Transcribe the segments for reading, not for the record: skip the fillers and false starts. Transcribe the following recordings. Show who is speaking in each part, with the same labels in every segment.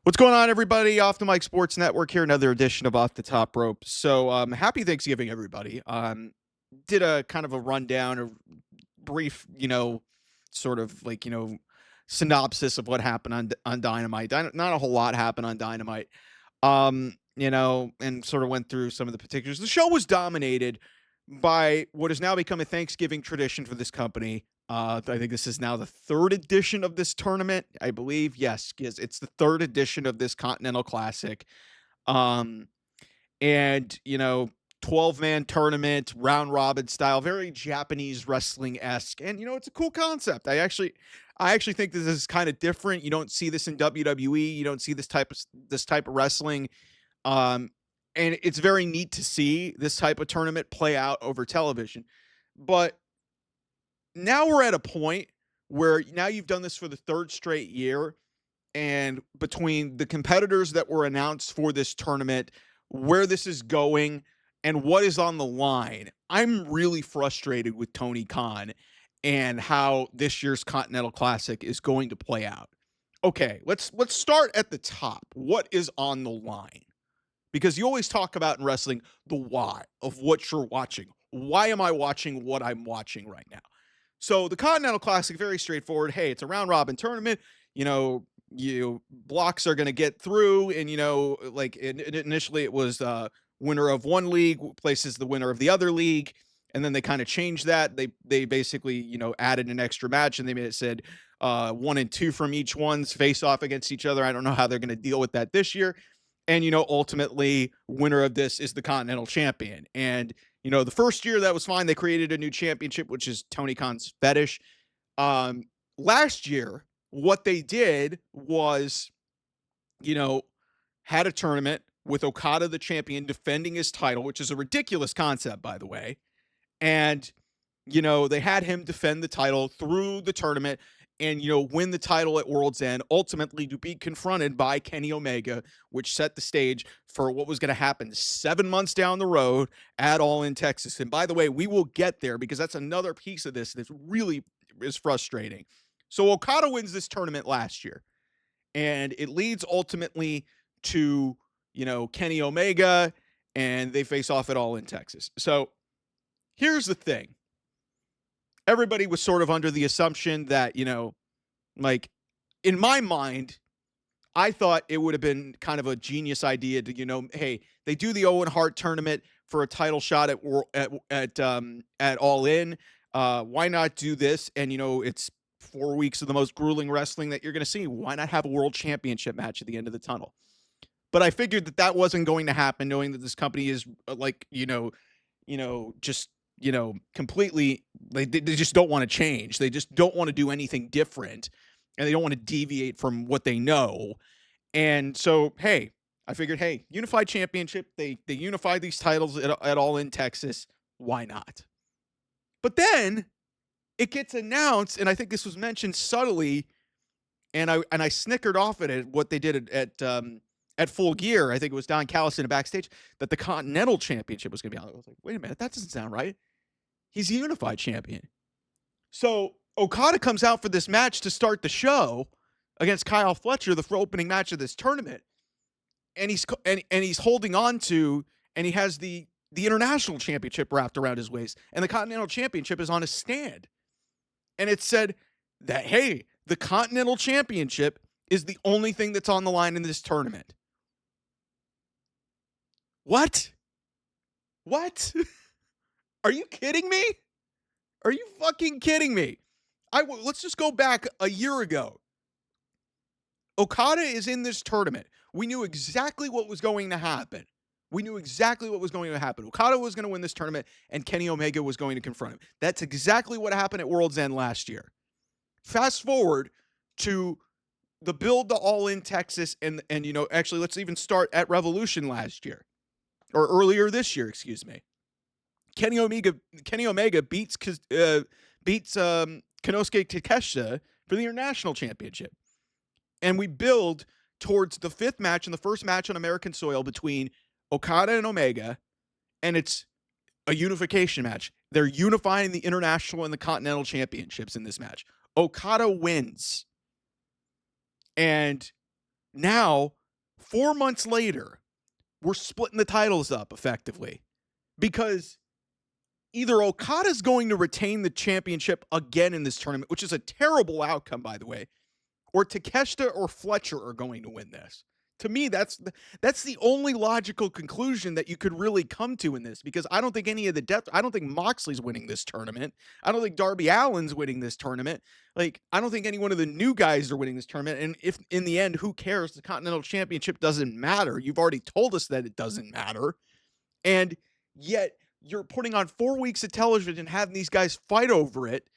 Speaker 1: What's going on, everybody? Off the Mic Sports Network here, another edition of Off the Top Rope. So, happy Thanksgiving, everybody. Did a kind of a rundown, a brief, sort of like synopsis of what happened on Dynamite. Not a whole lot happened on Dynamite. And sort of went through some of the particulars. The show was dominated by what has now become a Thanksgiving tradition for this company. I think this is now the third edition of this tournament, I believe. Yes, it's the third edition of this Continental Classic. Um, and 12-man tournament, round robin style, very Japanese wrestling-esque. And it's a cool concept. I actually think this is kind of different. You don't see this in WWE. You don't see this type of wrestling. And it's very neat to see this type of tournament play out over television. But now we're at a point where now you've done this for the third straight year, and between the competitors that were announced for this tournament, where this is going, and what is on the line, I'm really frustrated with Tony Khan and how this year's Continental Classic is going to play out. Okay, let's start at the top. What is on the line? Because you always talk about in wrestling the why of what you're watching. Why am I watching what I'm watching right now? So the Continental Classic, very straightforward. Hey, it's a round robin tournament. Blocks are going to get through, and initially it was winner of one league places the winner of the other league, and then they kind of changed that. They basically added an extra match, and they made it said 1 and 2 from each one's face off against each other. I don't know how they're going to deal with that this year. And ultimately, winner of this is the Continental Champion. And the first year that was fine. They created a new championship, which is Tony Khan's fetish. Last year, what they did was, had a tournament with Okada, the champion, defending his title, which is a ridiculous concept, by the way. And, they had him defend the title through the tournament and, win the title at World's End, ultimately to be confronted by Kenny Omega, which set the stage for what was going to happen 7 months down the road at All In Texas. And by the way, we will get there because that's another piece of this that really is frustrating. So Okada wins this tournament last year, and it leads ultimately to, Kenny Omega, and they face off at All In Texas. So here's the thing. Everybody was sort of under the assumption that, in my mind, I thought it would have been kind of a genius idea to, hey, they do the Owen Hart tournament for a title shot at All In. Why not do this? And, it's 4 weeks of the most grueling wrestling that you're going to see. Why not have a world championship match at the end of the tunnel? But I figured that wasn't going to happen, knowing that this company is completely, they just don't want to change. They just don't want to do anything different, and they don't want to deviate from what they know. And so, hey, I figured, hey, unified championship, they unified these titles at All In Texas. Why not? But then it gets announced, and I think this was mentioned subtly, and I snickered off at it, what they did at Full Gear. I think it was Don Callis in a backstage, that the Continental Championship was going to be on. I was like, wait a minute, that doesn't sound right. He's a unified champion. So Okada comes out for this match to start the show against Kyle Fletcher, the opening match of this tournament. And he's holding on to, and he has the international championship wrapped around his waist. And the Continental Championship is on a stand. And it said that, hey, the Continental Championship is the only thing that's on the line in this tournament. What? Are you kidding me? Are you fucking kidding me? Let's just go back a year ago. Okada is in this tournament. We knew exactly what was going to happen. Okada was going to win this tournament, and Kenny Omega was going to confront him. That's exactly what happened at World's End last year. Fast forward to the build to All In Texas, and actually, let's even start at Revolution last year, or earlier this year, excuse me. Kenny Omega beats Konosuke Takeshita for the International Championship. And we build towards the fifth match and the first match on American soil between Okada and Omega, and it's a unification match. They're unifying the International and the Continental Championships in this match. Okada wins. And Now, 4 months later, we're splitting the titles up effectively because either Okada's going to retain the championship again in this tournament, which is a terrible outcome, by the way, or Takeshita or Fletcher are going to win this. To me, that's the only logical conclusion that you could really come to in this, because I don't think any of the depth. I don't think Moxley's winning this tournament. I don't think Darby Allin's winning this tournament. Like, I don't think any one of the new guys are winning this tournament. And if in the end, who cares? The Continental Championship doesn't matter. You've already told us that it doesn't matter. And yet you're putting on 4 weeks of television and having these guys fight over it.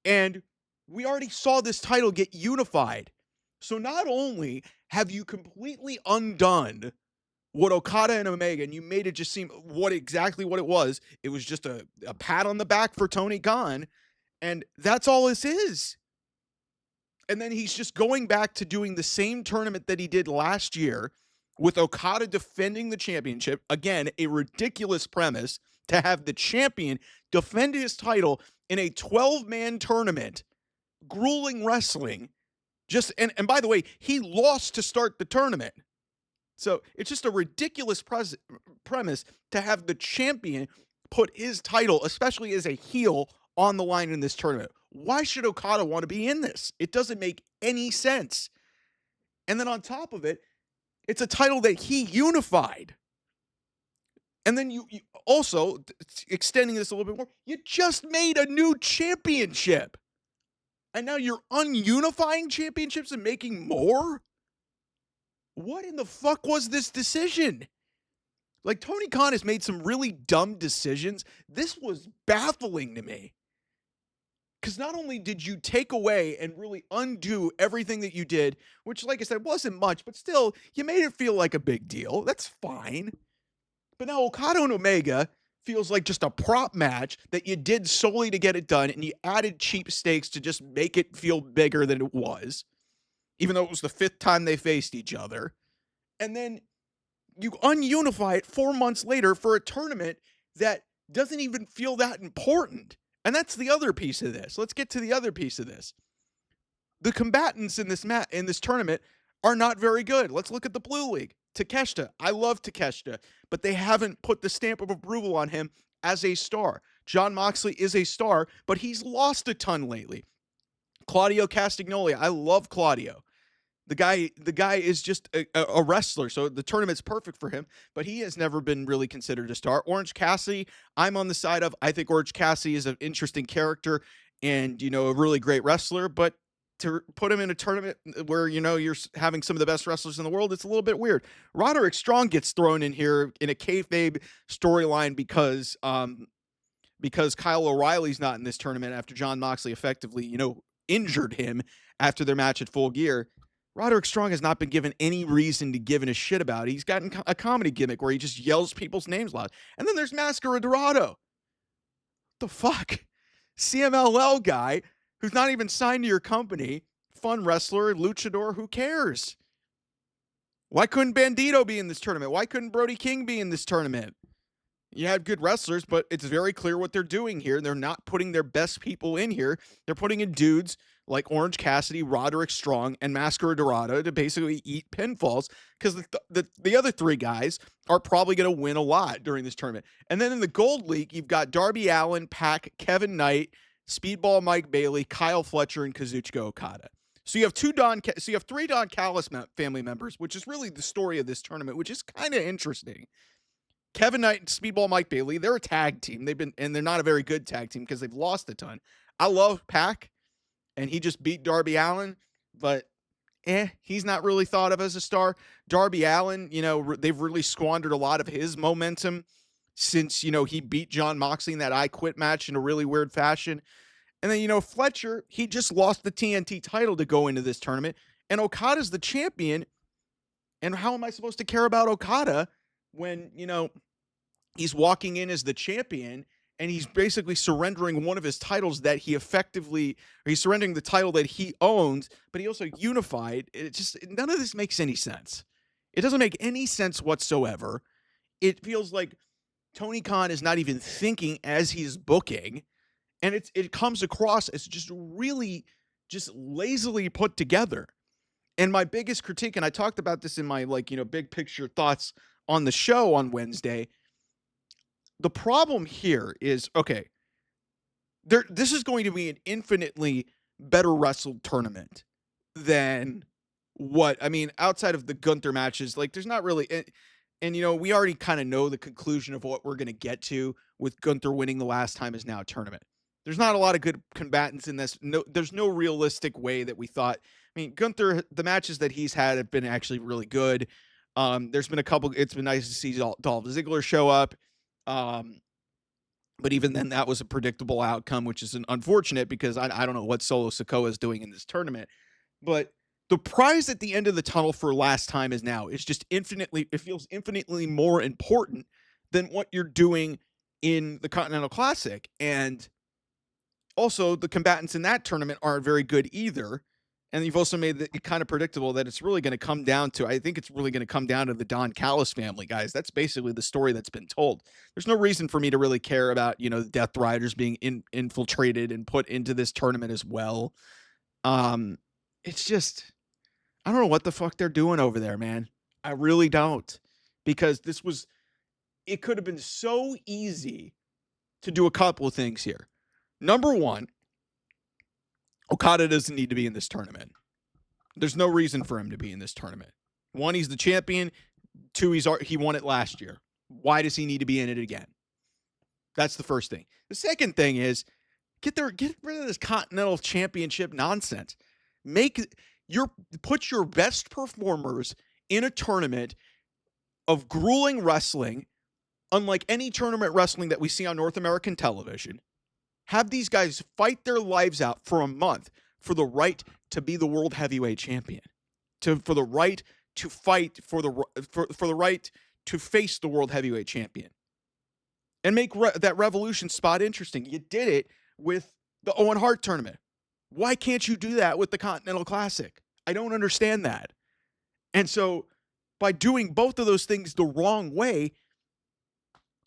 Speaker 1: And we already saw this title get unified. So not only have you completely undone what Okada and Omega, and you made it just seem exactly what it was. It was just a pat on the back for Tony Khan, and that's all this is. And then he's just going back to doing the same tournament that he did last year with Okada defending the championship. Again, a ridiculous premise to have the champion defend his title in a 12-man tournament, grueling wrestling. And by the way, he lost to start the tournament. So it's just a ridiculous premise to have the champion put his title, especially as a heel, on the line in this tournament. Why should Okada want to be in this? It doesn't make any sense. And then on top of it, it's a title that he unified. And then you also, extending this a little bit more, you just made a new championship. And now you're ununifying championships and making more? What in the fuck was this decision? Like, Tony Khan has made some really dumb decisions. This was baffling to me. Because not only did you take away and really undo everything that you did, which, like I said, wasn't much, but still, you made it feel like a big deal. That's fine. But now Okada and Omega feels like just a prop match that you did solely to get it done, and you added cheap stakes to just make it feel bigger than it was, even though it was the 5th time they faced each other. And then you ununify it 4 months later for a tournament that doesn't even feel that important. And that's the other piece of this. Let's get to the other piece of this. The combatants in this tournament are not very good. Let's look at the Blue League. Takeshita. I love Takeshita, but they haven't put the stamp of approval on him as a star. Jon Moxley is a star, but he's lost a ton lately. Claudio Castagnoli. I love Claudio. The guy is just a wrestler, so the tournament's perfect for him, but he has never been really considered a star. Orange Cassidy, I'm on the side of, I think Orange Cassidy is an interesting character and, a really great wrestler, but to put him in a tournament where, you're having some of the best wrestlers in the world, it's a little bit weird. Roderick Strong gets thrown in here in a kayfabe storyline because Kyle O'Reilly's not in this tournament after Jon Moxley effectively, injured him after their match at Full Gear. Roderick Strong has not been given any reason to give a shit about it. He's gotten a comedy gimmick where he just yells people's names loud. And then there's Mascara Dorado. The fuck? CMLL guy who's not even signed to your company, fun wrestler, luchador, who cares? Why couldn't Bandito be in this tournament? Why couldn't Brody King be in this tournament? You have good wrestlers, but it's very clear what they're doing here. They're not putting their best people in here. They're putting in dudes like Orange Cassidy, Roderick Strong, and Mascara Dorado to basically eat pinfalls because the other 3 guys are probably going to win a lot during this tournament. And then in the Gold League, you've got Darby Allin, Pac, Kevin Knight, Speedball Mike Bailey, Kyle Fletcher, and Kazuchika Okada. So you have 3 Don Callis family members, which is really the story of this tournament, which is kind of interesting. Kevin Knight and Speedball Mike Bailey, they're a tag team. They're not a very good tag team because they've lost a ton. I love Pac, and he just beat Darby Allin, but he's not really thought of as a star. Darby Allin, they've really squandered a lot of his momentum since, he beat Jon Moxley in that I Quit match in a really weird fashion. And then, Fletcher, he just lost the TNT title to go into this tournament, and Okada's the champion. And how am I supposed to care about Okada when, he's walking in as the champion and he's basically surrendering one of his titles that he's surrendering the title that he owns, but he also unified. None of this makes any sense. It doesn't make any sense whatsoever. It feels like Tony Khan is not even thinking as he's booking, and it comes across as just really just lazily put together. And my biggest critique, and I talked about this in my big picture thoughts on the show on Wednesday. The problem here is, okay, this is going to be an infinitely better wrestled tournament than outside of the Gunther matches. Like, there's not really, and we already kind of know the conclusion of what we're going to get to with Gunther winning the last time is now a tournament. There's not a lot of good combatants in this. No, there's no realistic way that we thought. I mean, Gunther, the matches that he's had have been actually really good. There's been a couple. It's been nice to see Dolph Ziggler show up. But even then, that was a predictable outcome, which is unfortunate because I don't know what Solo Sikoa is doing in this tournament. But the prize at the end of the tunnel for last time is now. It's just it feels infinitely more important than what you're doing in the Continental Classic. And also, the combatants in that tournament aren't very good either. And you've also made it kind of predictable that it's really going to come down to, I think it's really going to come down to the Don Callis family, guys. That's basically the story that's been told. There's no reason for me to really care about, the Death Riders being infiltrated and put into this tournament as well. It's just, I don't know what the fuck they're doing over there, man. I really don't. Because it could have been so easy to do a couple of things here. Number one, Okada doesn't need to be in this tournament. There's no reason for him to be in this tournament. One, he's the champion. Two, he won it last year. Why does he need to be in it again? That's the first thing. The second thing is get rid of this Continental Championship nonsense. Put your best performers in a tournament of grueling wrestling, unlike any tournament wrestling that we see on North American television. Have these guys fight their lives out for a month for the right to be the world heavyweight champion, for the right to fight for the right to face the world heavyweight champion, and make that Revolution spot interesting. You did it with the Owen Hart tournament. Why can't you do that with the Continental Classic? I don't understand that. And so, by doing both of those things the wrong way,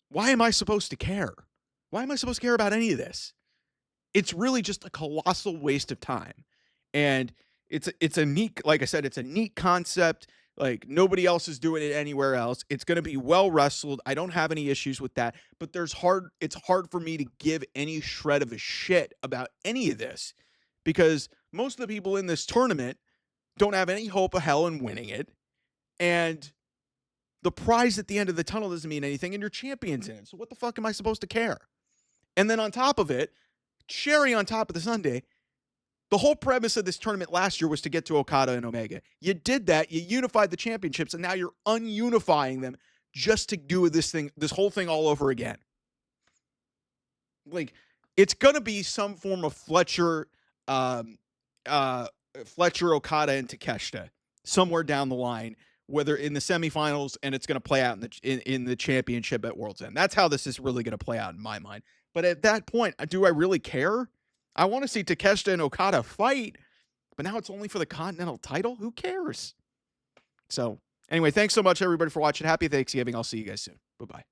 Speaker 1: why am I supposed to care? Why am I supposed to care about any of this? It's really just a colossal waste of time. And it's a neat, like I said, it's a neat concept. Like, nobody else is doing it anywhere else. It's going to be well wrestled. I don't have any issues with that. But it's hard for me to give any shred of a shit about any of this, because most of the people in this tournament don't have any hope of hell in winning it. And the prize at the end of the tunnel doesn't mean anything, and you're champions in it. So what the fuck am I supposed to care? And then on top of it, cherry on top of the sundae, the whole premise of this tournament last year was to get to Okada and Omega. You did that. You unified the championships, and now you're ununifying them just to do this whole thing all over again. Like, it's going to be some form of Fletcher, Okada, and Takeshita somewhere down the line, whether in the semifinals, and it's going to play out in the championship at World's End. That's how this is really going to play out in my mind. But at that point, do I really care? I want to see Takeshita and Okada fight, but now it's only for the Continental title? Who cares? So, anyway, thanks so much, everybody, for watching. Happy Thanksgiving. I'll see you guys soon. Bye-bye.